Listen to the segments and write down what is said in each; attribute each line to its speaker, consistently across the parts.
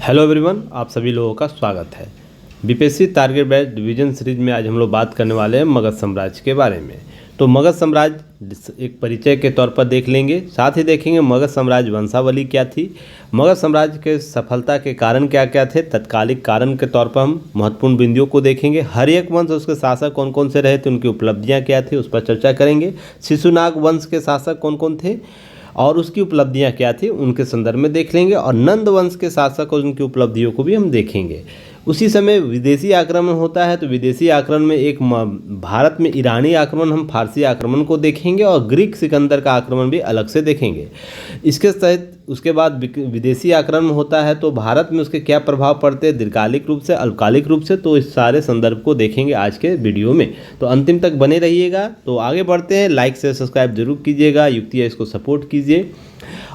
Speaker 1: Hello everyone, आप सभी लोगों का स्वागत है। BPSC target batch division series में आज हम लोग बात करने वाले हैं मगध साम्राज्य के बारे में। तो मगध साम्राज्य एक परिचय के तौर पर देख लेंगे, साथ ही देखेंगे मगध साम्राज्य वंशावली क्या थी, मगध साम्राज्य के सफलता के कारण क्या क्या थे, तत्कालिक कारण के तौर पर हम महत्वपूर्ण बिंदुओं को देखेंगे। हर एक वंश उसके शासक कौन कौन से रहे थे, उनकी उपलब्धियाँ क्या थी, उस पर चर्चा करेंगे। शिशुनाग वंश के शासक कौन कौन थे और उसकी उपलब्धियां क्या थी, उनके संदर्भ में देख लेंगे। और नंद वंश के शासक और उनकी उपलब्धियों को भी हम देखेंगे। उसी समय विदेशी आक्रमण होता है, तो विदेशी आक्रमण में एक भारत में ईरानी आक्रमण, हम फारसी आक्रमण को देखेंगे और ग्रीक सिकंदर का आक्रमण भी अलग से देखेंगे। इसके सहित उसके बाद विदेशी आक्रमण होता है तो भारत में उसके क्या प्रभाव पड़ते हैं, दीर्घकालिक रूप से, अल्पकालिक रूप से, तो इस सारे संदर्भ को देखेंगे आज के वीडियो में। तो अंतिम तक बने रहिएगा। तो आगे बढ़ते हैं, लाइक से सब्सक्राइब जरूर कीजिएगा, युक्तिया इसको सपोर्ट कीजिए।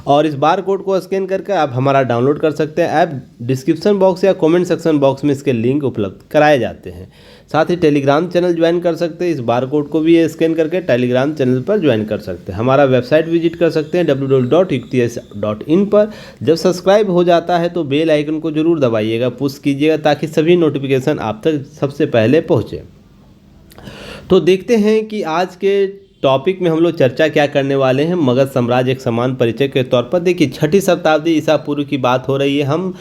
Speaker 1: और इस बार कोड को स्कैन करके आप हमारा डाउनलोड कर सकते हैं। ऐप डिस्क्रिप्शन बॉक्स या कमेंट सेक्शन बॉक्स में इसके लिंक उपलब्ध कराए जाते हैं। साथ ही टेलीग्राम चैनल ज्वाइन कर सकते हैं, इस बार कोड को भी स्कैन करके टेलीग्राम चैनल पर ज्वाइन कर सकते हैं। हमारा वेबसाइट विजिट कर सकते हैं www.yuktiyas.in पर। जब सब्सक्राइब हो जाता है तो बेल आइकन को जरूर दबाइएगा, पुश कीजिएगा, ताकि सभी नोटिफिकेशन आप तक सबसे पहले पहुँचे। तो देखते हैं कि आज के टॉपिक में हम लोग चर्चा क्या करने वाले हैं। मगध साम्राज्य एक समान परिचय के तौर पर देखिए, 6ठी शताब्दी ईसा पूर्व की बात हो रही है। हम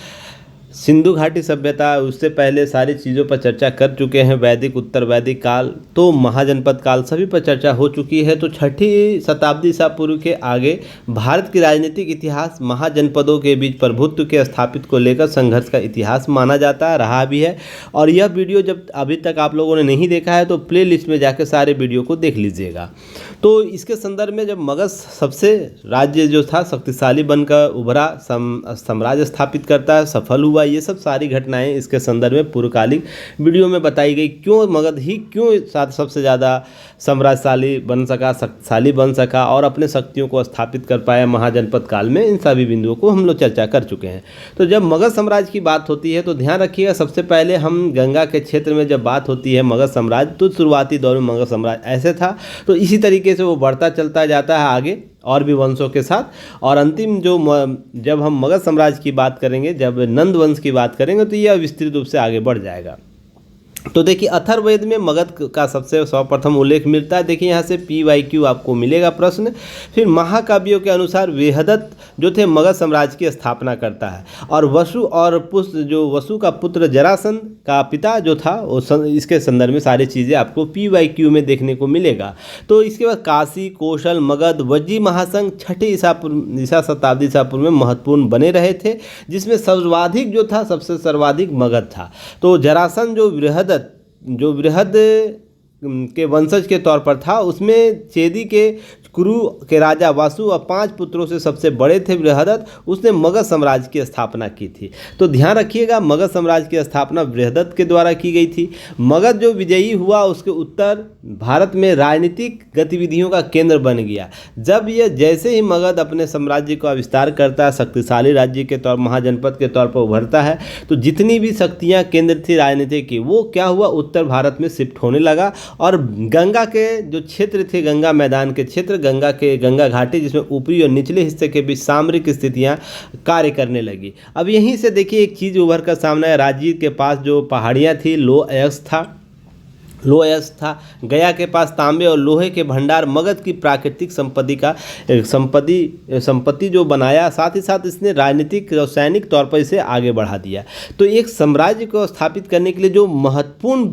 Speaker 1: सिंधु घाटी सभ्यता, उससे पहले सारी चीज़ों पर चर्चा कर चुके हैं। वैदिक, उत्तर वैदिक काल, तो महाजनपद काल, सभी पर चर्चा हो चुकी है। तो 6ठी शताब्दी ईसा पूर्व के आगे भारत की राजनीतिक इतिहास महाजनपदों के बीच प्रभुत्व के स्थापित को लेकर संघर्ष का इतिहास माना जाता है, रहा भी है। और यह वीडियो जब अभी तक आप लोगों ने नहीं देखा है तो प्ले लिस्ट में जाकर सारे वीडियो को देख लीजिएगा। तो इसके संदर्भ में जब मगध सबसे राज्य जो था शक्तिशाली बनकर उभरा, साम्राज्य स्थापित करता है, सफल हुआ, ये सब सारी घटनाएं इसके संदर्भ में पूर्वकालिक वीडियो में बताई गई। क्यों मगध ही क्यों सबसे ज़्यादा साम्राज्यशाली बन सका, शक्तिशाली बन सका और अपने शक्तियों को स्थापित कर पाया महाजनपद काल में, इन सभी बिंदुओं को हम लोग चर्चा कर चुके हैं। तो जब मगध साम्राज्य की बात होती है तो ध्यान रखिएगा, सबसे पहले हम गंगा के क्षेत्र में जब बात होती है मगध साम्राज्य, तो शुरुआती दौर में मगध साम्राज्य ऐसे था। तो इसी तरीके से वो बढ़ता चलता जाता है आगे और भी वंशों के साथ। और अंतिम जो जब हम मगध साम्राज्य की बात करेंगे, जब नंद वंश की बात करेंगे, तो यह विस्तृत रूप से आगे बढ़ जाएगा। तो देखिए, अथर्ववेद में मगध का सबसे सर्वप्रथम उल्लेख मिलता है। देखिए यहाँ से PYQ आपको मिलेगा प्रश्न। फिर महाकाव्यों के अनुसार वेहदत्त जो थे मगध साम्राज्य की स्थापना करता है, और वसु और पुष्ट जो वसु का पुत्र जरासंध का पिता जो था, वो इसके संदर्भ में सारी चीज़ें आपको PYQ में देखने को मिलेगा। तो इसके बाद काशी, कौशल, मगध, वज्जी महासंघ 6ठी ईसा शताब्दी ईसा पूर्व में महत्वपूर्ण बने रहे थे, जिसमें सर्वाधिक जो था, सबसे सर्वाधिक मगध था। तो जरासंध जो बृहद के वंशज के तौर पर था, उसमें चेदी के कुरु के राजा वासु और 5 पुत्रों से सबसे बड़े थे बृहदत्त, उसने मगध साम्राज्य की स्थापना की थी। तो ध्यान रखिएगा, मगध साम्राज्य की स्थापना बृहदत्त के द्वारा की गई थी। मगध जो विजयी हुआ, उसके उत्तर भारत में राजनीतिक गतिविधियों का केंद्र बन गया। जब यह जैसे ही मगध अपने साम्राज्य का विस्तार करता है, शक्तिशाली राज्य के तौर, महाजनपद के तौर पर उभरता है, तो जितनी भी शक्तियाँ केंद्र थी राजनीति की, वो क्या हुआ, उत्तर भारत में शिफ्ट होने लगा। और गंगा के जो क्षेत्र थे, गंगा मैदान के क्षेत्र, गंगा घाटी, जिसमें ऊपरी और निचले हिस्से के बीच सामरिक स्थितियां कार्य करने लगी। अब यहीं से देखिए एक चीज़ उभर कर सामने है। राजगीर के पास जो पहाड़ियां थी, लो अयस्क था। गया के पास तांबे और लोहे के भंडार, मगध की प्राकृतिक संपत्ति जो बनाया, साथ ही साथ इसने राजनीतिक और सैनिक तौर पर इसे आगे बढ़ा दिया। तो एक साम्राज्य को स्थापित करने के लिए जो महत्वपूर्ण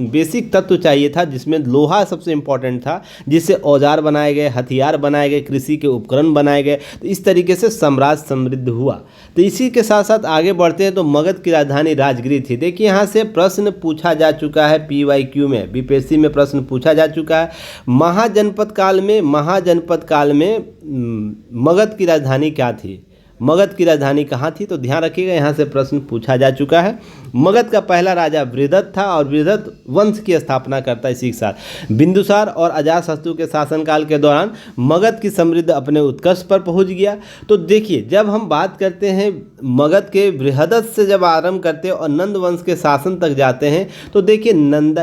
Speaker 1: बेसिक तत्व चाहिए था, जिसमें लोहा सबसे इम्पोर्टेंट था, जिससे औजार बनाए गए, हथियार बनाए गए, कृषि के उपकरण बनाए गए। तो इस तरीके से साम्राज्य समृद्ध हुआ। तो इसी के साथ साथ आगे बढ़ते हैं तो मगध की राजधानी राजगिरी थी। देखिए यहाँ से प्रश्न पूछा जा चुका है, PYQ में, बीपीएससी में प्रश्न पूछा जा चुका है। महाजनपद काल में मगध की राजधानी क्या थी, मगध की राजधानी कहाँ थी? तो ध्यान रखिएगा, यहाँ से प्रश्न पूछा जा चुका है। मगध का पहला राजा बृहदत्त था और बृहदत्त वंश की स्थापना करता है इसी के साथ। बिंदुसार और अजातशत्रु के शासनकाल के दौरान मगध की समृद्धि अपने उत्कर्ष पर पहुंच गया। तो देखिए, जब हम बात करते हैं मगध के बृहदत्त से जब आरंभ करते हैं और नंद वंश के शासन तक जाते हैं, तो देखिए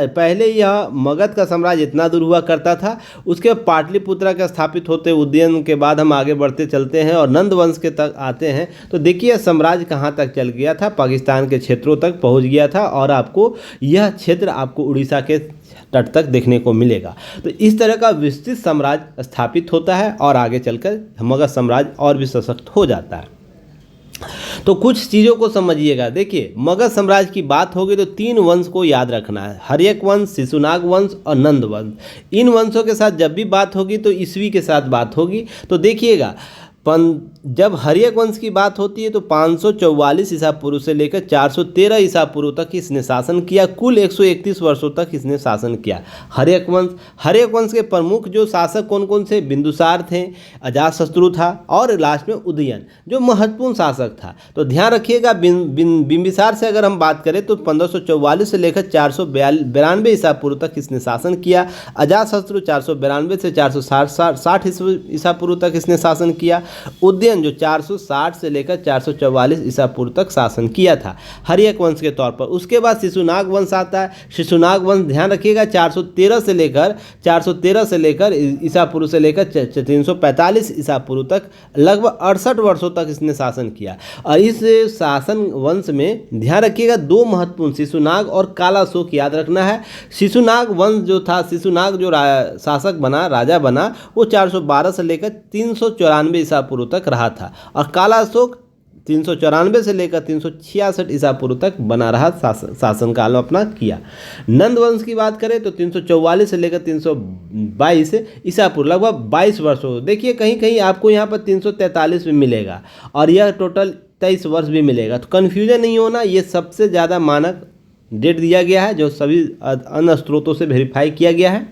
Speaker 1: पहले यह मगध का साम्राज्य इतना दूर हुआ करता था। उसके पाटलिपुत्रा का स्थापित होते उज्जैन के बाद हम आगे बढ़ते चलते हैं और नंद वंश के तक आते हैं तो देखिए साम्राज्य कहाँ तक चल गया था, पाकिस्तान के क्षेत्रों तक पहुँच गया था और आपको यह क्षेत्र आपको उड़ीसा के तट तक देखने को मिलेगा। तो इस तरह का विस्तृत साम्राज्य स्थापित होता है और आगे चलकर मगध साम्राज्य और भी सशक्त हो जाता है। तो कुछ चीज़ों को समझिएगा। देखिए मगध साम्राज्य की बात होगी तो 3 वंश को याद रखना है, हर्यक वंश, शिशुनाग वंश और नंद वंश। इन वंशों के साथ जब भी बात होगी तो ईस्वी के साथ बात होगी। तो देखिएगा जब हर्यक वंश की बात होती है तो 544 ईसा पूर्व से लेकर 413 ईसा पूर्व तक इसने शासन किया। कुल 131 वर्षों तक इसने शासन किया हर्यक वंश के प्रमुख जो शासक कौन कौन से, बिंदुसार थे, अजातशत्रु था और लास्ट में उदयन जो महत्वपूर्ण शासक था। तो ध्यान रखिएगा बिंबिसार से अगर हम बात करें तो 1544 से लेकर 492 ईसा पूर्व तक इसने शासन किया। अजातशत्रु 492 से 460 ईसा पूर्व तक इसने शासन किया। उदयन जो 460 से लेकर 444 ईसा पूर्व तक शासन किया था हर्यक वंश के तौर पर। उसके बाद शिशुनाग वंश आता है। शिशुनाग वंश ध्यान रखिएगा 413 से लेकर ईसा पूर्व से लेकर 345 ईसा पूर्व तक लगभग 68 वर्षों तक इसने शासन किया। और इस शासन वंश में ध्यान रखिएगा 2 महत्वपूर्ण, शिशुनाग और कालाशोक याद रखना है। शिशुनाग वंश जो था, शिशुनाग जो शासक बना, राजा बना, वो 412 से लेकर 394 ईसा पूर्व तक रहा था और कालाशोक 394 से लेकर 366 ईसा पूर्व तक बना रहा, शासन काल अपना किया। नंद वंश की बात करें तो 344 से लेकर 322 ईसा पूर्व लगभग 22 वर्षों। देखिए कहीं कहीं आपको यहाँ पर 343 भी मिलेगा और यह टोटल 23 वर्ष भी मिलेगा। तो कन्फ्यूजन नहीं होना, ये सबसे ज़्यादा मानक डेट दिया गया है जो सभी अन्य स्रोतों से वेरीफाई किया गया है,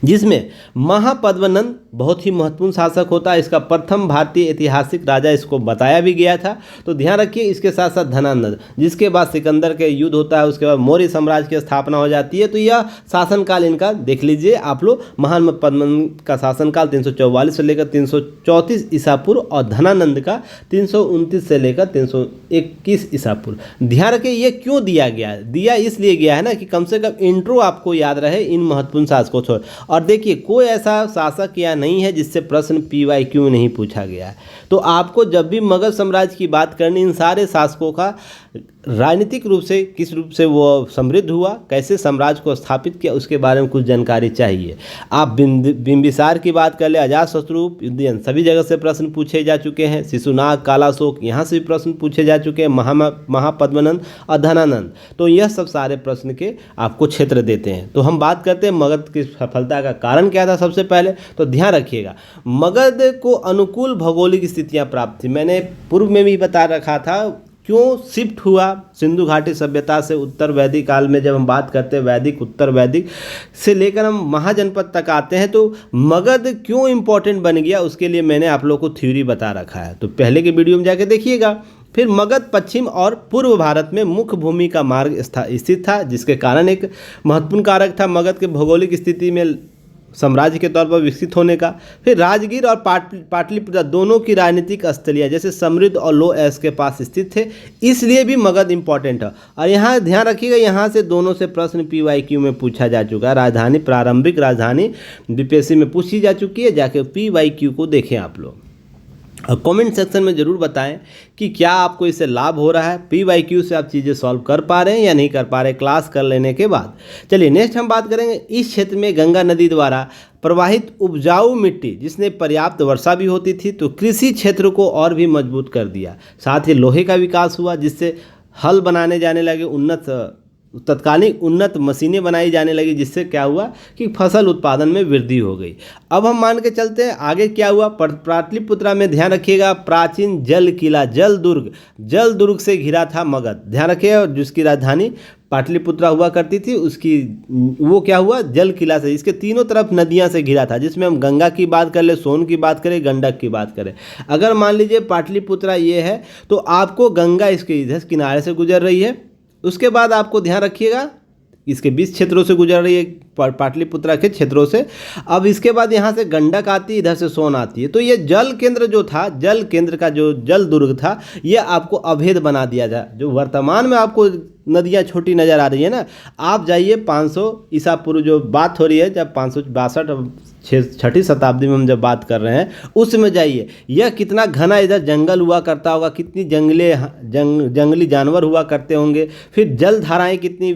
Speaker 1: जिसमें महापद्मनंद बहुत ही महत्वपूर्ण शासक होता है। इसका प्रथम भारतीय ऐतिहासिक राजा इसको बताया भी गया था। तो ध्यान रखिए इसके साथ साथ धनानंद, जिसके बाद सिकंदर के युद्ध होता है, उसके बाद मौर्य साम्राज्य की स्थापना हो जाती है। तो यह शासनकाल इनका देख लीजिए आप लोग। महापद्मनंद का शासनकाल 344 से लेकर 334 ईसा पूर्व और धनानंद का 329 से लेकर 321 ईसा पूर्व। ध्यान रखिए ये क्यों दिया गया है, दिया इसलिए गया है ना कि कम से कम इंट्रो आपको याद रहे इन महत्वपूर्ण शासकों। और देखिए कोई ऐसा शासक या नहीं है जिससे प्रश्न PYQ नहीं पूछा गया है। तो आपको जब भी मगध साम्राज्य की बात करनी, इन सारे शासकों का राजनीतिक रूप से किस रूप से वो समृद्ध हुआ, कैसे साम्राज्य को स्थापित किया, उसके बारे में कुछ जानकारी चाहिए। आप बिंबिसार की बात कर ले, अजातशत्रु, उदयन, सभी जगह से प्रश्न पूछे जा चुके हैं। शिशुनाग, कालाशोक, यहाँ से भी प्रश्न पूछे जा चुके हैं। महापद्मनंद और धनानंद, तो यह सब सारे प्रश्न के आपको क्षेत्र देते हैं। तो हम बात करते हैं मगध की सफलता का कारण क्या था। सबसे पहले तो ध्यान रखिएगा मगध को अनुकूल भौगोलिक स्थितियाँ प्राप्त थी। मैंने पूर्व में भी बता रखा था क्यों शिफ्ट हुआ सिंधु घाटी सभ्यता से उत्तर वैदिक काल में। जब हम बात करते हैं वैदिक, उत्तर वैदिक से लेकर हम महाजनपद तक आते हैं, तो मगध क्यों इम्पोर्टेंट बन गया, उसके लिए मैंने आप लोगों को थ्योरी बता रखा है। तो पहले के वीडियो में जाके देखिएगा। फिर मगध पश्चिम और पूर्व भारत में मुख्य भूमि का मार्ग स्थित था, जिसके कारण एक महत्वपूर्ण कारक था मगध के भौगोलिक स्थिति में साम्राज्य के तौर पर विकसित होने का। फिर राजगीर और पाटलिपुत्र दोनों की राजनीतिक स्थलियाँ जैसे समृद्ध और लो एस के पास स्थित थे, इसलिए भी मगध इंपॉर्टेंट है। और यहाँ ध्यान रखिएगा, यहाँ से दोनों से प्रश्न PYQ में पूछा जा चुका है। राजधानी, प्रारंभिक राजधानी BPSC में पूछी जा चुकी है, जाके PYQ को देखें आप लोग। और कमेंट सेक्शन में ज़रूर बताएं कि क्या आपको इससे लाभ हो रहा है, PYQ से आप चीज़ें सॉल्व कर पा रहे हैं या नहीं कर पा रहे क्लास कर लेने के बाद। चलिए नेक्स्ट हम बात करेंगे इस क्षेत्र में गंगा नदी द्वारा प्रवाहित उपजाऊ मिट्टी, जिसने पर्याप्त वर्षा भी होती थी, तो कृषि क्षेत्र को और भी मजबूत कर दिया। साथ ही लोहे का विकास हुआ, जिससे हल बनाने जाने लगे, तत्कालीन उन्नत मशीनें बनाई जाने लगी, जिससे क्या हुआ कि फसल उत्पादन में वृद्धि हो गई। अब हम मान के चलते हैं आगे क्या हुआ। पाटलिपुत्रा में ध्यान रखिएगा प्राचीन जल किला, जल दुर्ग से घिरा था मगध। ध्यान रखिएगा जिसकी राजधानी पाटलिपुत्रा हुआ करती थी, उसकी वो क्या हुआ, जल किला से, इसके तीनों तरफ नदियां से घिरा था, जिसमें हम गंगा की बात कर ले, सोन की बात करें, गंडक की बात करें। अगर मान लीजिए पाटलिपुत्रा ये है तो आपको गंगा इसके इधर किनारे से गुजर रही है। उसके बाद आपको ध्यान रखिएगा इसके 20 क्षेत्रों से गुजर रही है, पाटलिपुत्रा के क्षेत्रों से। अब इसके बाद यहाँ से गंडक आती है, इधर से सोन आती है। तो ये जल केंद्र जो था, जल केंद्र का जो जल दुर्ग था, ये आपको अभेद बना दिया जाए। जो वर्तमान में आपको नदियाँ छोटी नज़र आ रही है ना। आप जाइए 500 ईसा पूर्व जो बात हो रही है, जब 562 छठी शताब्दी में हम जब बात कर रहे हैं उसमें जाइए, यह कितना घना इधर जंगल हुआ करता होगा, कितनी जंगली जानवर हुआ करते होंगे, फिर जल धाराएँ कितनी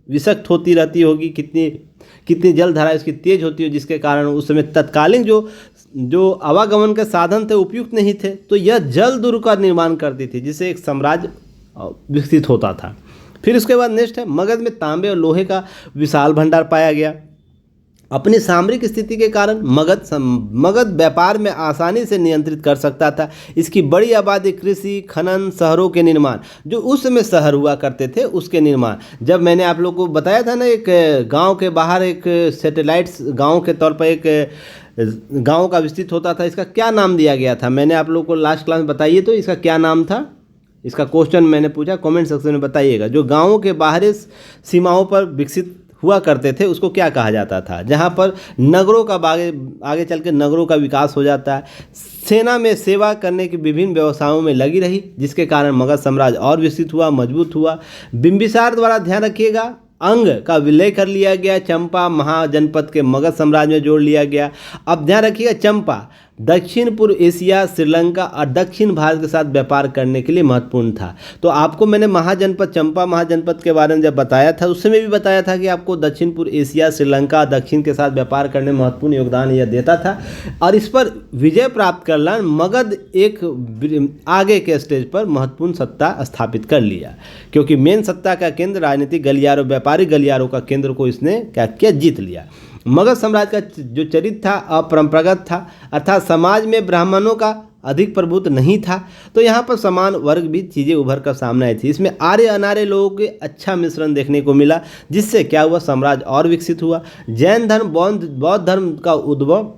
Speaker 1: विषक्त होती रहती होगी, कितनी जल धाराएँ उसकी तेज होती हो, जिसके कारण उस समय तत्कालीन जो आवागमन के साधन थे उपयुक्त नहीं थे, तो यह जल दुर्ग का निर्माण करती थी, जिससे एक साम्राज्य विकसित होता था। फिर उसके बाद नेक्स्ट है, मगध में तांबे और लोहे का विशाल भंडार पाया गया। अपनी सामरिक स्थिति के कारण मगध व्यापार में आसानी से नियंत्रित कर सकता था। इसकी बड़ी आबादी, कृषि, खनन, शहरों के निर्माण, जो उस समय शहर हुआ करते थे उसके निर्माण, जब मैंने आप लोगों को बताया था ना, एक गांव के बाहर एक सैटेलाइट गांव के तौर पर एक गांव का विस्तृत होता था, इसका क्या नाम दिया गया था, मैंने आप लोगों को लास्ट क्लास में बताइए तो इसका क्या नाम था, इसका क्वेश्चन मैंने पूछा, कमेंट सेक्शन में बताइएगा। जो गाँवों के बाहरी सीमाओं पर विकसित हुआ करते थे उसको क्या कहा जाता था, जहाँ पर नगरों का आगे चल के नगरों का विकास हो जाता है। सेना में सेवा करने की विभिन्न व्यवसायों में लगी रही, जिसके कारण मगध साम्राज्य और विकसित हुआ, मजबूत हुआ। बिंबिसार द्वारा, ध्यान रखिएगा, अंग का विलय कर लिया गया, चंपा महाजनपद के मगध साम्राज्य में जोड़ लिया गया। अब ध्यान रखिएगा, चंपा दक्षिण पूर्व एशिया, श्रीलंका और दक्षिण भारत के साथ व्यापार करने के लिए महत्वपूर्ण था। तो आपको मैंने चंपा महाजनपद के बारे में जब बताया था, उस समय भी बताया था कि आपको दक्षिण पूर्व एशिया, श्रीलंका, दक्षिण के साथ व्यापार करने में महत्वपूर्ण योगदान यह देता था, और इस पर विजय प्राप्त करना मगध एक आगे के स्टेज पर महत्वपूर्ण सत्ता स्थापित कर लिया, क्योंकि मेन सत्ता का केंद्र राजनीतिक गलियारों, व्यापारिक गलियारों का केंद्र को इसने क्या किया, जीत लिया। मगध साम्राज्य का जो चरित्र था अपरंपरागत था, अर्थात समाज में ब्राह्मणों का अधिक प्रभुत्व नहीं था, तो यहाँ पर समान वर्ग भी चीज़ें उभर कर सामने आई थी। इसमें आर्य अनार्य लोगों के अच्छा मिश्रण देखने को मिला, जिससे क्या हुआ, साम्राज्य और विकसित हुआ। जैन धर्म, बौद्ध धर्म का उद्भव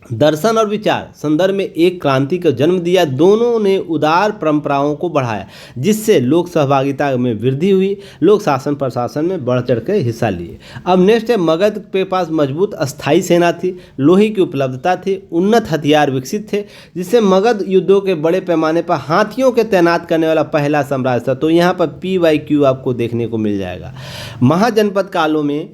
Speaker 1: दर्शन और विचार संदर्भ में एक क्रांति को जन्म दिया। दोनों ने उदार परंपराओं को बढ़ाया, जिससे लोक सहभागिता में वृद्धि हुई, लोक शासन प्रशासन में बढ़ चढ़ कर हिस्सा लिए। अब नेक्स्ट है, मगध के पास मजबूत अस्थायी सेना थी, लोहे की उपलब्धता थी, उन्नत हथियार विकसित थे, जिससे मगध युद्धों के बड़े पैमाने पर हाथियों के तैनात करने वाला पहला साम्राज्य था। तो यहाँ पर PYQ आपको देखने को मिल जाएगा। महाजनपद कालों में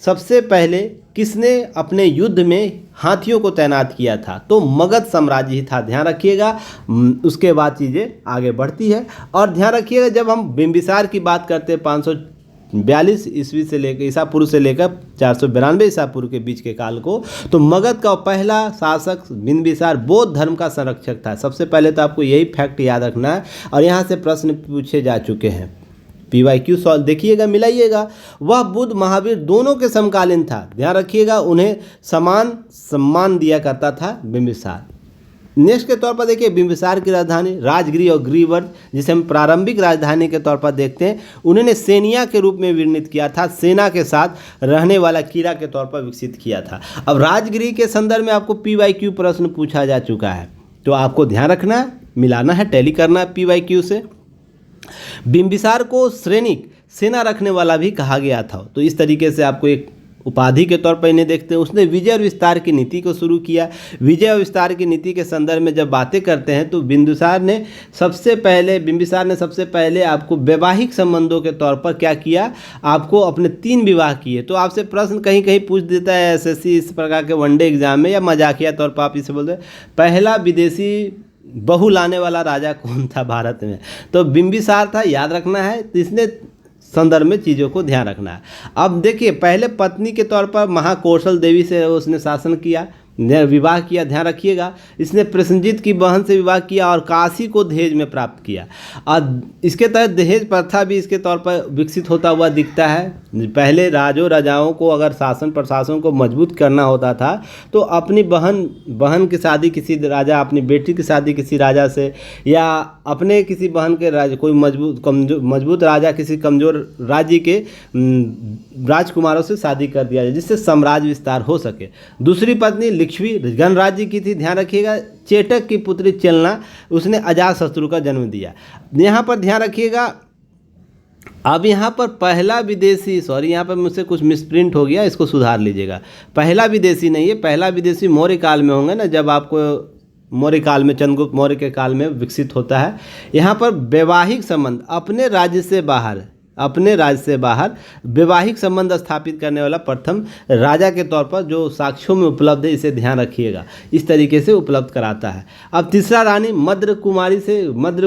Speaker 1: सबसे पहले किसने अपने युद्ध में हाथियों को तैनात किया था, तो मगध साम्राज्य ही था, ध्यान रखिएगा। उसके बाद चीज़ें आगे बढ़ती है, और ध्यान रखिएगा जब हम बिंबिसार की बात करते हैं 542 ईस्वी से लेकर ईसा पूर्व से लेकर 492 ईसा पूर्व के बीच के काल को, तो मगध का पहला शासक बिंबिसार बौद्ध धर्म का संरक्षक था। सबसे पहले तो आपको यही फैक्ट याद रखना है, और यहाँ से प्रश्न पूछे जा चुके हैं, PYQ सॉल्व देखिएगा, मिलाइएगा। वह बुद्ध महावीर दोनों के समकालीन था, ध्यान रखिएगा, उन्हें समान सम्मान दिया करता था बिंबिसार। नेक्स्ट के तौर पर देखिए, बिंबिसार की राजधानी राजगिरी और ग्रीवर्ध, जिसे हम प्रारंभिक राजधानी के तौर पर देखते हैं, उन्होंने सेनिया के रूप में वर्णित किया था, सेना के साथ रहने वाला किला के तौर पर विकसित किया था। अब राजगिरी के संदर्भ में आपको PYQ प्रश्न पूछा जा चुका है, तो आपको ध्यान रखना है, मिलाना है, टैली करना है PYQ से। बिंबिसार को सैनिक सेना रखने वाला भी कहा गया था, तो इस तरीके से आपको एक उपाधि के तौर पर इन्हें देखते हैं। उसने विजय और विस्तार की नीति को शुरू किया। विजय और विस्तार की नीति के संदर्भ में जब बातें करते हैं, तो बिंबिसार ने सबसे पहले आपको वैवाहिक संबंधों के तौर पर क्या किया, आपको अपने 3 विवाह किए। तो आपसे प्रश्न कहीं कहीं पूछ देता है SSC इस प्रकार के वनडे एग्जाम में, या मजाकिया तौर पर आप इसे बोलते हैं, पहला विदेशी बहू लाने वाला राजा कौन था भारत में, तो बिंबिसार था, याद रखना है। तो इसने संदर्भ में चीज़ों को ध्यान रखना है। अब देखिए, पहले पत्नी के तौर पर महाकौशल देवी से उसने शासन किया, विवाह किया, ध्यान रखिएगा। इसने प्रसेनजीत की बहन से विवाह किया और काशी को दहेज में प्राप्त किया, और इसके तहत दहेज प्रथा भी इसके तौर पर विकसित होता हुआ दिखता है। पहले राजाओं को अगर शासन प्रशासन को मजबूत करना होता था, तो अपनी बहन की शादी किसी राजा, अपनी बेटी की शादी किसी राजा से, या अपने किसी बहन के राजा, कोई मजबूत राजा किसी कमज़ोर राज्य के राजकुमारों से शादी कर दिया जाए, जिससे साम्राज्य विस्तार हो सके। दूसरी पत्नी लिच्छवी गणराज्य की थी, ध्यान रखिएगा। चेटक की पुत्री चेलना, उसने अजातशत्रु का जन्म दिया। यहाँ पर ध्यान रखिएगा। अब यहाँ पर पहला विदेशी, यहाँ पर मुझसे कुछ मिसप्रिंट हो गया, इसको सुधार लीजिएगा। पहला विदेशी नहीं है, पहला विदेशी मौर्य काल में होंगे ना, जब आपको मौर्य काल में, चंद्रगुप्त मौर्य के काल में विकसित होता है। यहाँ पर वैवाहिक संबंध अपने राज्य से बाहर अपने राज्य से बाहर वैवाहिक संबंध स्थापित करने वाला प्रथम राजा के तौर पर जो साक्ष्यों में उपलब्ध है, इसे ध्यान रखिएगा, इस तरीके से उपलब्ध कराता है। अब तीसरा रानी मद्र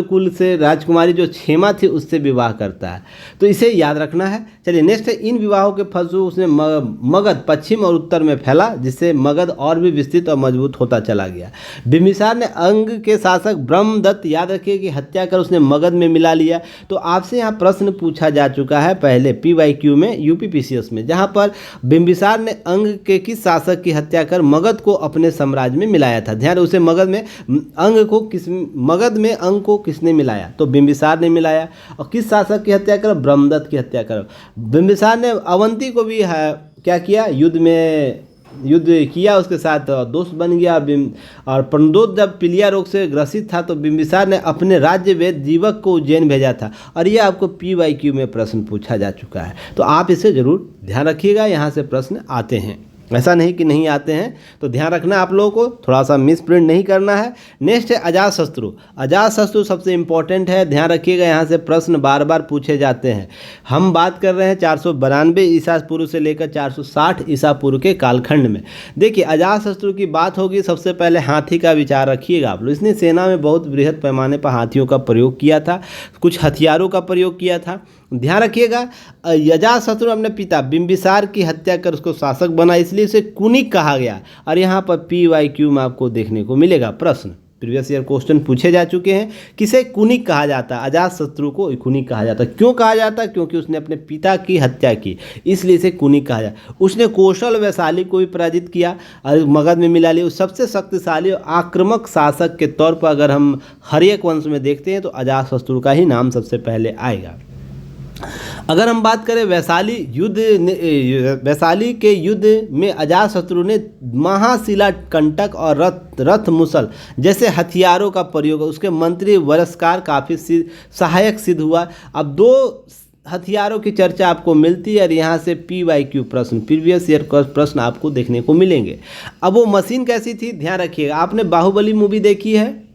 Speaker 1: कुल से राजकुमारी जो क्षेमा थी उससे विवाह करता है, तो इसे याद रखना है। चलिए नेक्स्ट है, इन विवाहों के फलस्वरूप उसने मगध पश्चिम और उत्तर में फैला, जिससे मगध और भी विस्तृत और मजबूत होता चला गया। बिंबिसार ने अंग के शासक ब्रह्मदत्त, याद रखिए, कि हत्या कर उसने मगध में मिला लिया। तो आपसे यहाँ प्रश्न पूछा जा चुका है पहले PYQ में, UPPCS में, जहाँ पर बिंबिसार ने अंग के किस शासक की हत्या कर मगध को अपने साम्राज्य में मिलाया था। ध्यान, उसे मगध में अंग को किसने मिलाया, तो बिंबिसार ने मिलाया। और किस शासक की हत्या कर, ब्रह्मदत्त की हत्या कर। बिंबिसार ने अवंती को भी क्या किया, युद्ध किया, उसके साथ दोस्त बन गया। और प्रमदोत जब पीलिया रोग से ग्रसित था तो बिंबिसार ने अपने राज्य वेद जीवक को उज्जैन भेजा था। और ये आपको PYQ में प्रश्न पूछा जा चुका है, तो आप इसे जरूर ध्यान रखिएगा, यहाँ से प्रश्न आते हैं, ऐसा नहीं कि नहीं आते हैं, तो ध्यान रखना आप लोगों को, थोड़ा सा मिस प्रिंट नहीं करना है। नेक्स्ट है अजातशत्रु। अजातशत्रु सबसे इंपॉर्टेंट है, ध्यान रखिएगा, यहाँ से प्रश्न बार बार पूछे जाते हैं। हम बात कर रहे हैं 492 ईसा पूर्व से लेकर 460 ईसा पूर्व के कालखंड में। देखिए अजातशत्रु की बात होगी, सबसे पहले हाथी का विचार रखिएगा आप लोग। इसने सेना में बहुत बृहद पैमाने पर हाथियों का प्रयोग किया था, कुछ हथियारों का प्रयोग किया था। ध्यान रखिएगा, अजातशत्रु अपने पिता बिंबिसार की हत्या कर उसको शासक बना, इसलिए इसे कुनिक कहा गया। और यहाँ पर PYQ में आपको देखने को मिलेगा प्रश्न, प्रीवियस ईयर क्वेश्चन पूछे जा चुके हैं, किसे कुनिक कहा जाता है, अजातशत्रु को कुनिक कहा जाता है। क्यों कहा जाता है, क्योंकि उसने अपने पिता की हत्या की, इसलिए इसे कुनिक कहा जाता है। उसने कौशल वैशाली को भी पराजित किया और मगध में मिला लिया। सबसे शक्तिशाली और आक्रामक शासक के तौर पर अगर हम हर्यक वंश में देखते हैं तो अजातशत्रु का ही नाम सबसे पहले आएगा। अगर हम बात करें वैशाली के युद्ध में अजातशत्रु ने महाशिला कंटक और रथ मुसल जैसे हथियारों का प्रयोग, उसके मंत्री वरस्कार काफ़ी सहायक सिद्ध हुआ। अब दो हथियारों की चर्चा आपको मिलती है और यहाँ से PYQ प्रश्न, प्रीवियस ईयर प्रश्न आपको देखने को मिलेंगे। अब वो मशीन कैसी थी, ध्यान रखिएगा, आपने बाहुबली मूवी देखी है,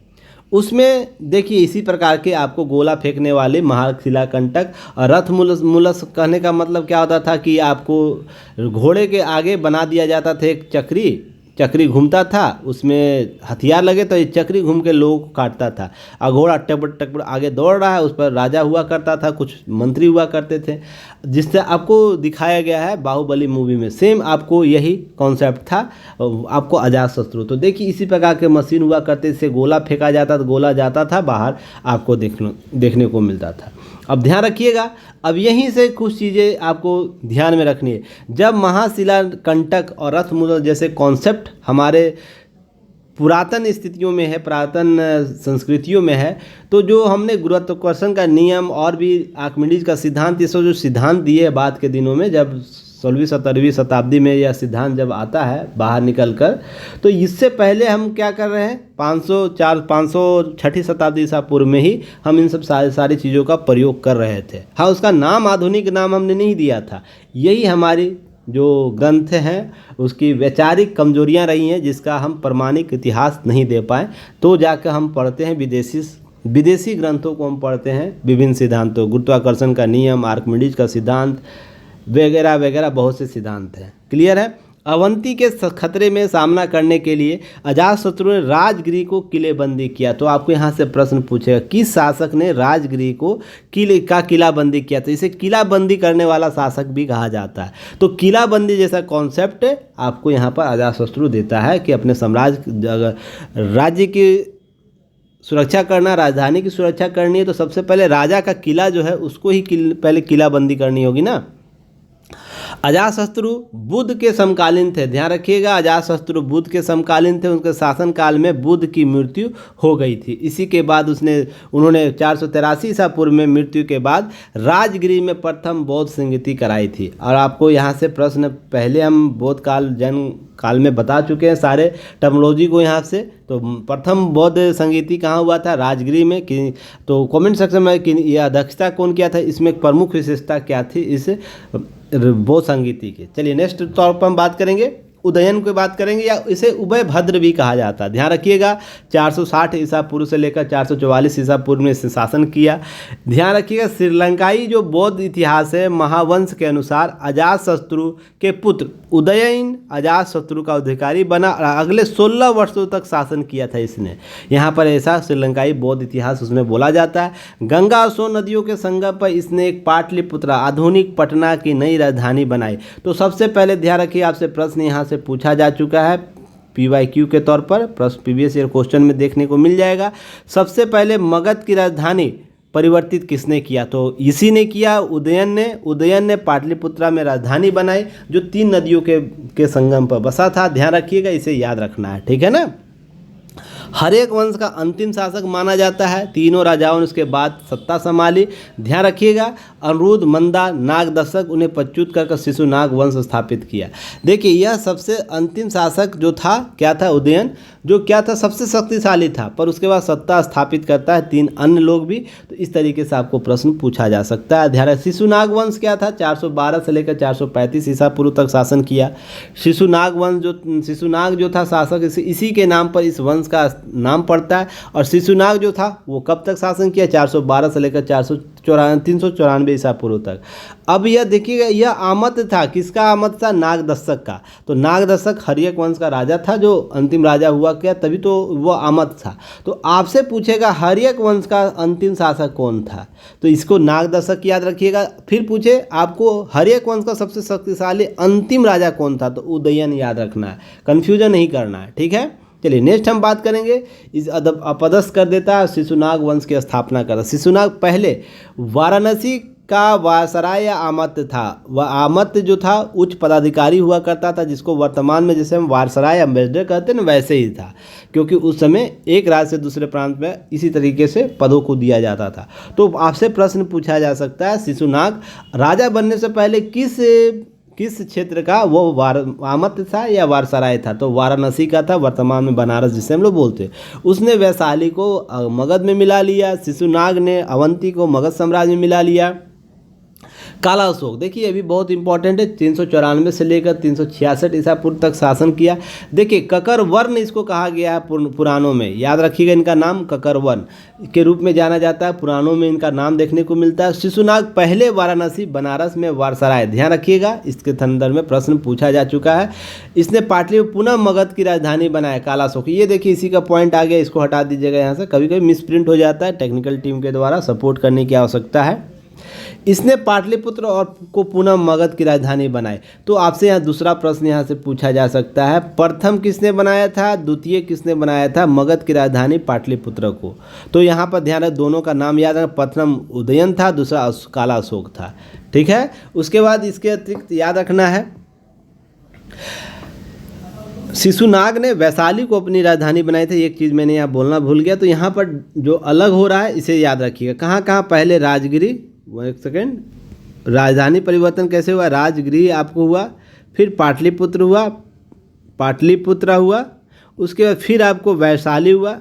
Speaker 1: उसमें देखिए इसी प्रकार के आपको गोला फेंकने वाले महाशिला कंटक और रथ मुलस कहने का मतलब क्या होता था कि आपको घोड़े के आगे बना दिया जाता था एक चक्री घूमता था, उसमें हथियार लगे तो ये चक्री घूम के लोगों को काटता था। और घोड़ा टपट आगे दौड़ रहा है, उस पर राजा हुआ करता था, कुछ मंत्री हुआ करते थे, जिससे आपको दिखाया गया है बाहुबली मूवी में। सेम आपको यही कॉन्सेप्ट था आपको अजातशत्रु। तो देखिए इसी प्रकार के मशीन हुआ करते, इससे गोला फेंका जाता था, गोला जाता था बाहर, आपको देखने को मिलता था। अब ध्यान रखिएगा, अब यहीं से कुछ चीज़ें आपको ध्यान में रखनी है। जब महाशिला कंटक और रथ मुसल जैसे कॉन्सेप्ट हमारे पुरातन स्थितियों में है, पुरातन संस्कृतियों में है, तो जो हमने गुरुत्वाकर्षण का नियम और भी आर्किमिडीज का सिद्धांत, ये सब जो सिद्धांत दिए हैं बाद के दिनों में, जब 16वीं-17वीं शताब्दी में यह सिद्धांत जब आता है बाहर निकल कर, तो इससे पहले हम क्या कर रहे हैं, 506वीं शताब्दी ईसा पूर्व में ही हम इन सब सारी चीज़ों का प्रयोग कर रहे थे। हाँ, उसका नाम आधुनिक नाम हमने नहीं दिया था। यही हमारी जो ग्रंथ हैं उसकी वैचारिक कमजोरियां रही हैं, जिसका हम प्रमाणिक इतिहास नहीं दे पाए। तो जाकर हम पढ़ते हैं विदेशी ग्रंथों को हम पढ़ते हैं, विभिन्न सिद्धांतों, गुरुत्वाकर्षण का नियम, आर्किमिडीज का सिद्धांत वगैरह वगैरह, बहुत से सिद्धांत हैं। क्लियर है। अवंती के खतरे में सामना करने के लिए अजातशत्रु ने राजगिरी को किलेबंदी किया। तो आपको यहाँ से प्रश्न पूछेगा, किस शासक ने राजगिरी को किलाबंदी किया? तो इसे किलाबंदी करने वाला शासक भी कहा जाता है। तो किलाबंदी जैसा कॉन्सेप्ट आपको यहाँ पर अजातशत्रु देता है कि अपने साम्राज्य राज्य की सुरक्षा करना, राजधानी की सुरक्षा करनी है, तो सबसे पहले राजा का किला जो है उसको ही पहले किलाबंदी करनी होगी ना। अजातशत्रु बुद्ध के समकालीन थे, ध्यान रखिएगा, अजातशत्रु बुद्ध के समकालीन थे। उनके शासनकाल में बुद्ध की मृत्यु हो गई थी। इसी के बाद उन्होंने 483 ईसा पूर्व में मृत्यु के बाद राजगिरी में प्रथम बौद्ध संगीति कराई थी। और आपको यहाँ से प्रश्न, पहले हम बौद्ध काल जन्म काल में बता चुके हैं सारे टर्मिनोलॉजी को यहाँ से। तो प्रथम बौद्ध संगीति कहाँ हुआ था? राजगिरी में। तो कमेंट सेक्शन में कि यह अध्यक्षता कौन किया था, इसमें प्रमुख विशेषता क्या थी इस बौद्ध संगीति की। चलिए नेक्स्ट तौर पर हम बात करेंगे उदयन की बात करेंगे या इसे उभयभद्र भी कहा जाता है। ध्यान रखिएगा 460 ईसा पूर्व से लेकर 444 ईसा पूर्व में इसने शासन किया। ध्यान रखिएगा श्रीलंकाई जो बौद्ध इतिहास है महावंश के अनुसार अजातशत्रु के पुत्र उदयन अजातशत्रु का अधिकारी बना और अगले 16 वर्षों तक शासन किया था इसने। यहाँ पर ऐसा श्रीलंकाई बौद्ध इतिहास उसमें बोला जाता है। गंगा और सोन नदियों के संगम पर इसने एक पाटलिपुत्र आधुनिक पटना की नई राजधानी बनाई। तो सबसे पहले ध्यान रखिए आपसे प्रश्न यहाँ से पूछा जा चुका है PYQ के तौर पर, प्रश्न प्रीवियस ईयर क्वेश्चन में देखने को मिल जाएगा। सबसे पहले मगध की राजधानी परिवर्तित किसने किया? तो इसी ने किया, उदयन ने पाटलिपुत्रा में राजधानी बनाई जो 3 नदियों के संगम पर बसा था। ध्यान रखिएगा, इसे याद रखना है, ठीक है ना। हर्यक वंश का अंतिम शासक माना जाता है। तीनों राजाओं ने उसके बाद सत्ता संभाली। ध्यान रखिएगा अनिरुद्ध, मंदा, नागदशक उन्हें पच्युत कर शिशुनाग वंश स्थापित किया। देखिए यह सबसे अंतिम शासक जो था क्या था? उदयन, जो क्या था सबसे शक्तिशाली था, पर उसके बाद सत्ता स्थापित करता है 3 अन्य लोग भी। तो इस तरीके से आपको प्रश्न पूछा जा सकता है। ध्यान रखिए शिशुनाग वंश क्या था? 412 से लेकर 435 ईसा पूर्व तक शासन किया। शिशुनाग जो था शासक, इसी के नाम पर इस वंश का नाम पड़ता है। और शिशुनाग जो था वो कब तक शासन किया? 412 से लेकर 394 ईसा पूर्व तक। अब यह देखिएगा यह आमत था, किसका आमत था? नागदशक का। तो नागदशक हर्यक वंश का राजा था जो अंतिम राजा हुआ क्या, तभी तो वो आमत था। तो आपसे पूछेगा हर्यक वंश का अंतिम शासक कौन था? तो इसको नागदशक याद रखिएगा। फिर पूछे आपको हर्यक वंश का सबसे शक्तिशाली अंतिम राजा कौन था? तो उदयन याद रखना है, कन्फ्यूजन नहीं करना है, ठीक है। चलिए नेक्स्ट हम बात करेंगे इस अपदस्थ कर देता है शिशुनाग वंश की स्थापना करता। शिशुनाग पहले वाराणसी का वायसराय या आमत्य था। वह आमत्य जो था उच्च पदाधिकारी हुआ करता था, जिसको वर्तमान में जैसे हम वायसराय अम्बेसडर कहते हैं ना, वैसे ही था, क्योंकि उस समय एक राज्य से दूसरे प्रांत में इसी तरीके से पदों को दिया जाता था। तो आपसे प्रश्न पूछा जा सकता है शिशुनाग राजा बनने से पहले किस क्षेत्र का वो आमत्य था या वारसराय था? तो वाराणसी का था, वर्तमान में बनारस जिसे हम लोग बोलते हैं। उसने वैशाली को मगध में मिला लिया। शिशुनाग ने अवंती को मगध साम्राज्य में मिला लिया। काला अशोक, देखिए ये भी बहुत इंपॉर्टेंट है, 394 से लेकर 366 ईसा पूर्व तक शासन किया। देखिए ककरवर्ण इसको कहा गया है पुराणों में, याद रखिएगा इनका नाम ककरवर्ण के रूप में जाना जाता है, पुराणों में इनका नाम देखने को मिलता है। शिशुनाग पहले वाराणसी बनारस में वारसराय, ध्यान रखिएगा इसके संदर्भ में प्रश्न पूछा जा चुका है। इसने पाटलिपुत्र पुनः मगध की राजधानी बनाया। काला अशोक, ये देखिए इसी का पॉइंट आ गया, इसको हटा दीजिएगा यहाँ से, कभी कभी मिसप्रिंट हो जाता है, टेक्निकल टीम के द्वारा सपोर्ट करने की आवश्यकता है। इसने पाटलिपुत्र और को पुनः मगध की राजधानी बनाई। तो आपसे यहाँ दूसरा प्रश्न यहाँ से पूछा जा सकता है, प्रथम किसने बनाया था, द्वितीय किसने बनाया था मगध की राजधानी पाटलिपुत्र को? तो यहाँ पर ध्यान रख, दोनों का नाम याद रखना, प्रथम उदयन था, दूसरा काला अशोक था, ठीक है। उसके बाद इसके अतिरिक्त याद रखना है शिशुनाग ने वैशाली को अपनी राजधानी बनाई थी। एक चीज़ मैंने यहाँ बोलना भूल गया, तो यहाँ पर जो अलग हो रहा है इसे याद रखिएगा। कहाँ कहाँ? पहले राजगिरी, एक सेकेंड, राजधानी परिवर्तन कैसे हुआ? राजगिरी आपको हुआ, फिर पाटलिपुत्र हुआ, उसके बाद फिर आपको वैशाली हुआ,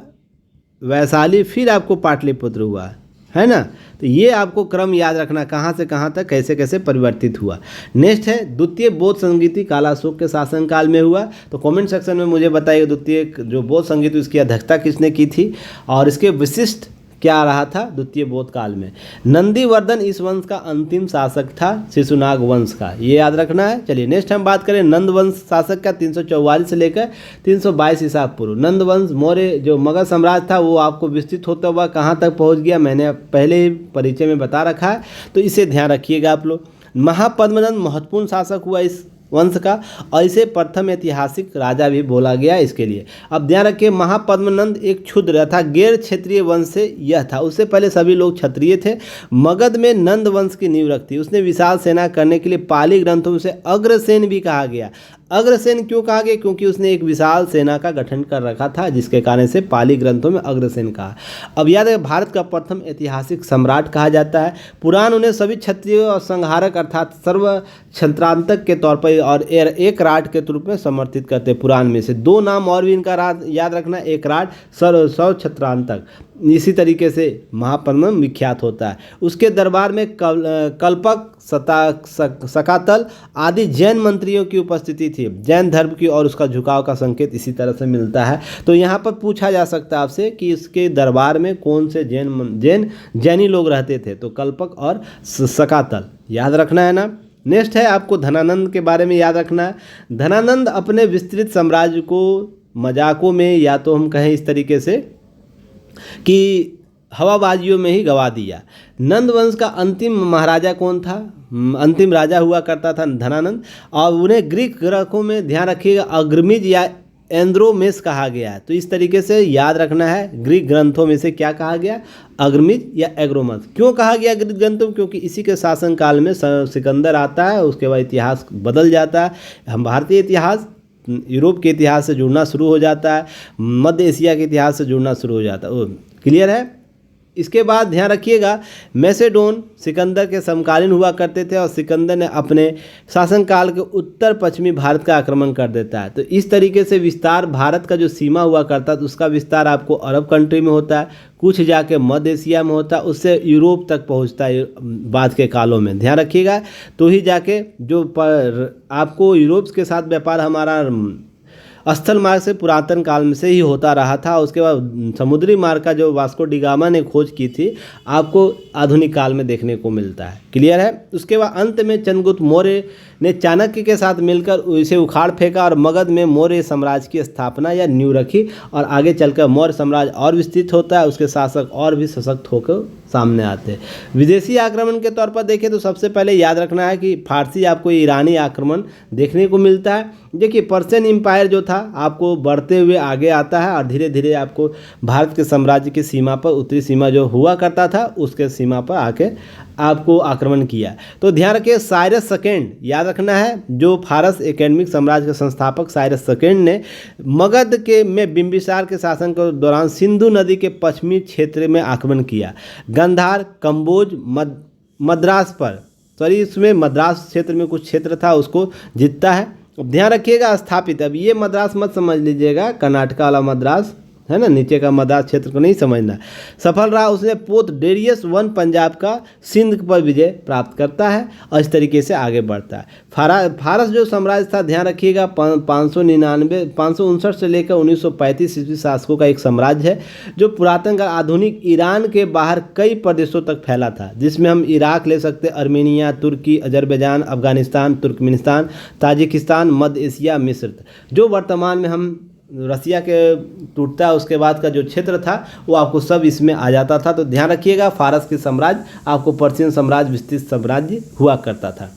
Speaker 1: फिर आपको पाटलिपुत्र हुआ, है ना। तो ये आपको क्रम याद रखना, कहाँ से कहाँ तक कैसे कैसे परिवर्तित हुआ। नेक्स्ट है द्वितीय बौद्ध संगीति काला अशोक के शासनकाल में हुआ। तो कमेंट सेक्शन में मुझे बताइए द्वितीय जो बौद्ध संगीत उसकी अध्यक्षता किसने की थी और इसके विशिष्ट क्या रहा था द्वितीय बौद्ध काल में। नंदीवर्धन इस वंश का अंतिम शासक था शिशुनाग वंश का, ये याद रखना है। चलिए नेक्स्ट हम बात करें नंद वंश शासक का, 344 से लेकर 322 ईसा पूर्व। नंद वंश मौर्य जो मगध साम्राज्य था वो आपको विस्तृत होता हुआ कहाँ तक पहुँच गया मैंने पहले ही परिचय में बता रखा है, तो इसे ध्यान रखिएगा आप लोग। महापद्मनंद महत्वपूर्ण शासक हुआ इस वंश का और इसे प्रथम ऐतिहासिक राजा भी बोला गया इसके लिए। अब ध्यान रखिए महापद्मनंद एक क्षुद्र था, गैर क्षेत्रीय वंश से यह था, उससे पहले सभी लोग क्षत्रिय थे। मगध में नंद वंश की नींव रखी, उसने विशाल सेना करने के लिए पाली ग्रंथों में से अग्रसेन भी कहा गया। अग्रसेन क्यों कहा गया? क्योंकि उसने एक विशाल सेना का गठन कर रखा था, जिसके कारण से पाली ग्रंथों में अग्रसेन कहा। अब याद है भारत का प्रथम ऐतिहासिक सम्राट कहा जाता है। पुराण उन्हें सभी क्षत्रिय और संहारक अर्थात सर्व क्षत्रांतक के तौर पर और एक राट के रूप में समर्थित करते। पुराण में से 2 नाम और भी इनका याद रखना, एक राट सर्व क्षत्रांतक। इसी तरीके से महापद्मम विख्यात होता है। उसके दरबार में कल्पक, सकातल आदि जैन मंत्रियों की उपस्थिति थी। जैन धर्म की और उसका झुकाव का संकेत इसी तरह से मिलता है। तो यहाँ पर पूछा जा सकता है आपसे कि इसके दरबार में कौन से जैनी लोग रहते थे, तो कल्पक और सकातल याद रखना है ना। नेक्स्ट है आपको धनानंद के बारे में याद रखना है। धनानंद अपने विस्तृत साम्राज्य को मजाकों में, या तो हम कहें इस तरीके से कि हवाबाजियों में ही गवा दिया। नंद वंश का अंतिम महाराजा कौन था? अंतिम राजा हुआ करता था धनानंद, और उन्हें ग्रीक ग्रंथों में ध्यान रखिएगा अग्रमिज या एंद्रोमेस कहा गया है। तो इस तरीके से याद रखना है, ग्रीक ग्रंथों में से क्या कहा गया? अग्रमिज या एग्रोमस। क्यों कहा गया ग्रीक ग्रंथों? क्योंकि इसी के शासनकाल में सिकंदर आता है, उसके बाद इतिहास बदल जाता है। हम भारतीय इतिहास यूरोप के इतिहास से जुड़ना शुरू हो जाता है, मध्य एशिया के इतिहास से जुड़ना शुरू हो जाता है। क्लियर है? इसके बाद ध्यान रखिएगा मैसेडोन सिकंदर के समकालीन हुआ करते थे, और सिकंदर ने अपने शासनकाल के उत्तर पश्चिमी भारत का आक्रमण कर देता है। तो इस तरीके से विस्तार, भारत का जो सीमा हुआ करता है उसका विस्तार आपको अरब कंट्री में होता है, कुछ जाके मध्य एशिया में होता है, उससे यूरोप तक पहुंचता है बाद के कालों में। ध्यान रखिएगा, तो ही जाके जो आपको यूरोप के साथ व्यापार हमारा स्थल मार्ग से पुरातन काल में से ही होता रहा था। उसके बाद समुद्री मार्ग का जो वास्को डी गामा ने खोज की थी आपको आधुनिक काल में देखने को मिलता है। क्लियर है? उसके बाद अंत में चंद्रगुप्त मौर्य ने चाणक्य के साथ मिलकर इसे उखाड़ फेंका और मगध में मौर्य साम्राज्य की स्थापना या नींव रखी, और आगे चलकर मौर्य साम्राज्य और विस्तृत होता है, उसके शासक और भी सशक्त होकर सामने आते हैं। विदेशी आक्रमण के तौर पर देखें तो सबसे पहले याद रखना है कि फारसी आपको ईरानी आक्रमण देखने को मिलता है। देखिए पर्शियन एम्पायर जो था आपको बढ़ते हुए आगे आता है, और धीरे धीरे आपको भारत के साम्राज्य की सीमा पर, उत्तरी सीमा जो हुआ करता था उसके सीमा पर आके आपको आक्रमण किया। तो ध्यान रखिए साइरस सेकेंड याद रखना है, जो फारस एकेडमिक साम्राज्य के संस्थापक साइरस सेकेंड ने मगध के में बिंबिसार के शासन के दौरान सिंधु नदी के पश्चिमी क्षेत्र में आक्रमण किया। गंधार, कंबोज, मद्रास पर, सॉरी इसमें मद्रास क्षेत्र में कुछ क्षेत्र था उसको जीतता है। ध्यान रखिएगा स्थापित, अब ये मद्रास मत समझ लीजिएगा, कर्नाटका वाला मद्रास है ना, नीचे का मद्रास क्षेत्र को नहीं समझना। सफल रहा, उसने पोत डेरियस वन पंजाब का सिंध पर विजय प्राप्त करता है, और इस तरीके से आगे बढ़ता है। फारस जो साम्राज्य था ध्यान रखिएगा 559 से लेकर 1935 ईस्वी शासकों का एक साम्राज्य है, जो पुरातन का आधुनिक ईरान के बाहर कई प्रदेशों तक फैला था, जिसमें हम इराक ले सकते, अर्मेनिया, तुर्की, अजरबैजान, अफगानिस्तान, तुर्कमेनिस्तान, ताजिकिस्तान, मध्य एशिया, मिस्र, जो वर्तमान में हम रसिया के टूटता है उसके बाद का जो क्षेत्र था वो आपको सब इसमें आ जाता था। तो ध्यान रखिएगा फारस के साम्राज्य आपको पर्शियन साम्राज्य विस्तृत साम्राज्य हुआ करता था।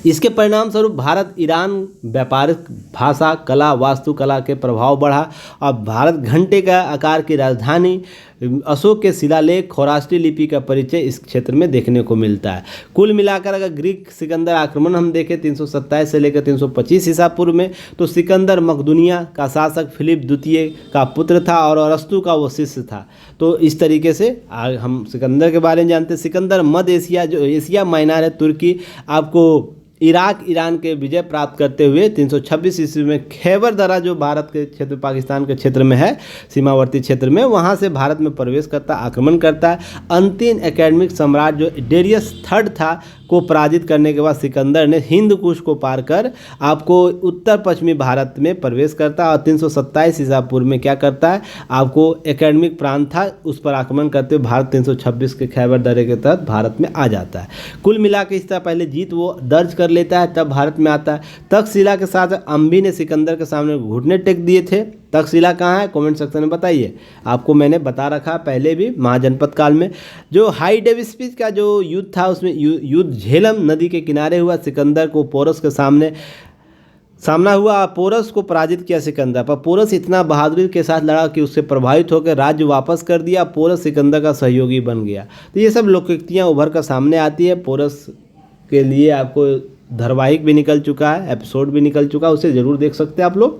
Speaker 1: इसके परिणाम स्वरूप भारत ईरान व्यापारिक, भाषा, कला, वास्तुकला के प्रभाव बढ़ा, और भारत घंटे का आकार की राजधानी, अशोक के शिलालेख, खौराष्ट्री लिपि का परिचय इस क्षेत्र में देखने को मिलता है। कुल मिलाकर अगर ग्रीक सिकंदर आक्रमण हम देखें 327 से लेकर 325 ईसा पूर्व में, तो सिकंदर मकदूनिया का शासक फिलिप द्वितीय का पुत्र था और अरस्तु का वो शिष्य था। तो इस तरीके से हम सिकंदर के बारे में जानते हैं। सिकंदर मध्य एशिया, जो एशिया माइनर है, तुर्की, आपको इराक, ईरान के विजय प्राप्त करते हुए 326 ईस्वी में खैबर दर्रा जो भारत के क्षेत्र, पाकिस्तान के क्षेत्र में है, सीमावर्ती क्षेत्र में, वहाँ से भारत में प्रवेश करता, आक्रमण करता है। अंतिम एकेडमिक सम्राट जो डेरियस थर्ड था को पराजित करने के बाद सिकंदर ने हिंद कुश को पार कर आपको उत्तर पश्चिमी भारत में प्रवेश करता है, और 327 ईसा पूर्व में क्या करता है, आपको एकेडमिक प्रांत था उस पर आक्रमण करते हुए भारत 326 के खैबर दर्रे के तहत भारत में आ जाता है। कुल मिला के इस तरह पहले जीत वो दर्ज कर लेता है, तब भारत में आता है। तक्षशिला के साथ अंबी ने सिकंदर के सामने घुटने टेक दिए थे। तक्षशिला कहाँ है, कमेंट सेक्शन में बताइए। आपको मैंने बता रखा पहले भी, महाजनपद काल में जो हाई डेविस्पीच का जो युद्ध था उसमें युद्ध झेलम नदी के किनारे हुआ। सिकंदर को पोरस के सामना हुआ, पोरस को पराजित किया सिकंदर, पर पोरस इतना बहादुरी के साथ लड़ा कि उससे प्रभावित होकर राज्य वापस कर दिया। पोरस सिकंदर का सहयोगी बन गया। तो ये सब लोकोक्तियाँ उभर कर सामने आती है। पोरस के लिए आपको धारावाहिक भी निकल चुका है, एपिसोड भी निकल चुका है, उसे ज़रूर देख सकते हैं आप लोग।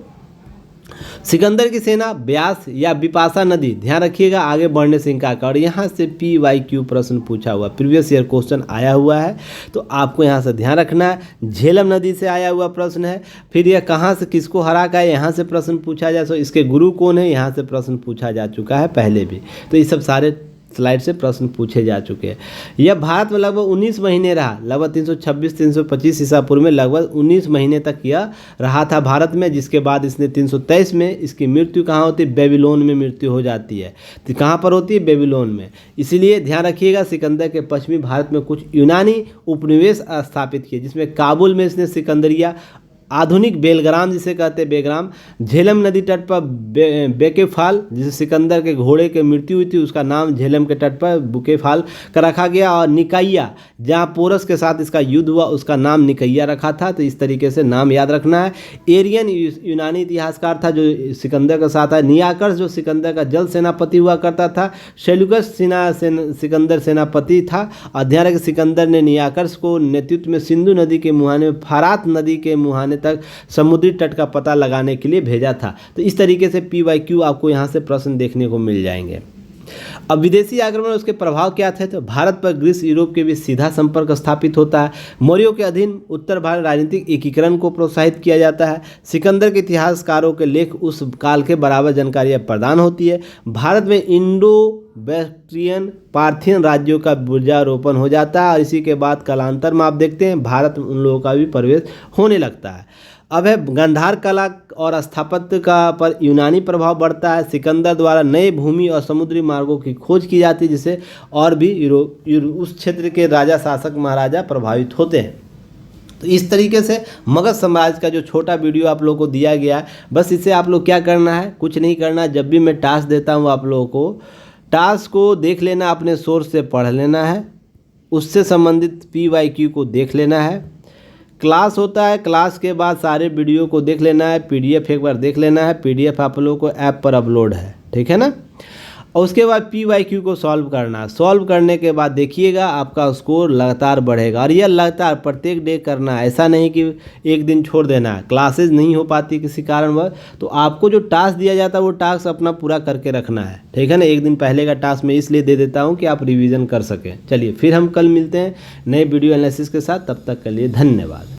Speaker 1: सिकंदर की सेना ब्यास या बिपाशा नदी, ध्यान रखिएगा, आगे बढ़ने से इनकार कर। और यहाँ से PYQ प्रश्न पूछा हुआ, प्रीवियस ईयर क्वेश्चन आया हुआ है, तो आपको यहाँ से ध्यान रखना है। झेलम नदी से आया हुआ प्रश्न है। फिर यह कहाँ से किसको हरा का है, यहाँ से प्रश्न पूछा जा, सो इसके गुरु कौन है, यहाँ से प्रश्न पूछा जा चुका है पहले भी। तो ये सब सारे स्लाइड से प्रश्न पूछे जा चुके हैं। यह भारत में लगभग 19 महीने रहा, लगभग 326-325 ईसा पूर्व में लगभग 19 महीने तक यह रहा था भारत में, जिसके बाद इसने 323 में इसकी मृत्यु कहाँ होती है, बेबीलोन में मृत्यु हो जाती है। तो कहाँ पर होती है, बेबीलोन में। इसीलिए ध्यान रखिएगा, सिकंदर के पश्चिमी भारत में कुछ यूनानी उपनिवेश स्थापित किए, जिसमें काबुल में इसने सिकंदरिया, आधुनिक बेलग्राम जिसे कहते हैं बेग्राम, झेलम नदी तट पर बेकेफाल, जिसे सिकंदर के घोड़े की मृत्यु हुई थी उसका नाम झेलम के तट पर बुकेफाल का रखा गया, और निकाइया जहाँ पोरस के साथ इसका युद्ध हुआ उसका नाम निकैया रखा था। तो इस तरीके से नाम याद रखना है। एरियन यूनानी इतिहासकार था जो सिकंदर के साथ है। नियाकर्स जो सिकंदर का जल सेनापति हुआ करता था। सेल्यूकस सिकंदर सेनापति था। ध्यान रखें, सिकंदर ने नियाकर्स को नेतृत्व में सिंधु नदी के मुहाने में फरात नदी के मुहाने तक समुद्री तट का पता लगाने के लिए भेजा था। तो इस तरीके से PYQ आपको यहाँ से प्रश्न देखने को मिल जाएंगे। अब विदेशी आक्रमण उसके प्रभाव क्या थे, तो भारत पर ग्रीस यूरोप के बीच सीधा संपर्क स्थापित होता है। मौर्यों के अधीन उत्तर भारत राजनीतिक एकीकरण को प्रोत्साहित किया जाता है। सिकंदर के इतिहासकारों के लेख उस काल के बराबर जानकारियाँ प्रदान होती है। भारत में इंडो बैक्ट्रियन पार्थियन राज्यों का बुर्जारोपण हो जाता है, और इसी के बाद कालांतर में आप देखते हैं भारत में उन लोगों का भी प्रवेश होने लगता है। अब है गांधार कला और स्थापत्य का पर यूनानी प्रभाव बढ़ता है। सिकंदर द्वारा नए भूमि और समुद्री मार्गों की खोज की जाती है, जिससे और भी उस क्षेत्र के राजा शासक महाराजा प्रभावित होते हैं। तो इस तरीके से मगध साम्राज्य का जो छोटा वीडियो आप लोगों को दिया गया है, बस इसे आप लोग क्या करना है, कुछ नहीं करना है। जब भी मैं टास्क देता हूँ आप लोगों को, टास्क को देख लेना, अपने सोर्स से पढ़ लेना है, उससे संबंधित PYQ को देख लेना है। क्लास होता है, क्लास के बाद सारे वीडियो को देख लेना है। PDF एक बार देख लेना है। PDF आप लोगों को ऐप पर अपलोड है, ठीक है ना। और उसके बाद PYQ को सॉल्व करना है। सॉल्व करने के बाद देखिएगा आपका स्कोर लगातार बढ़ेगा, और यह लगातार प्रत्येक डे करना है। ऐसा नहीं कि एक दिन छोड़ देना है, क्लासेज नहीं हो पाती किसी कारणवश, तो आपको जो टास्क दिया जाता है वो टास्क अपना पूरा करके रखना है, ठीक है ना। एक दिन पहले का टास्क मैं इसलिए दे देता हूँ कि आप रिवीजन कर सकें। चलिए फिर हम कल मिलते हैं नए वीडियो एनालिसिस के साथ, तब तक के लिए धन्यवाद।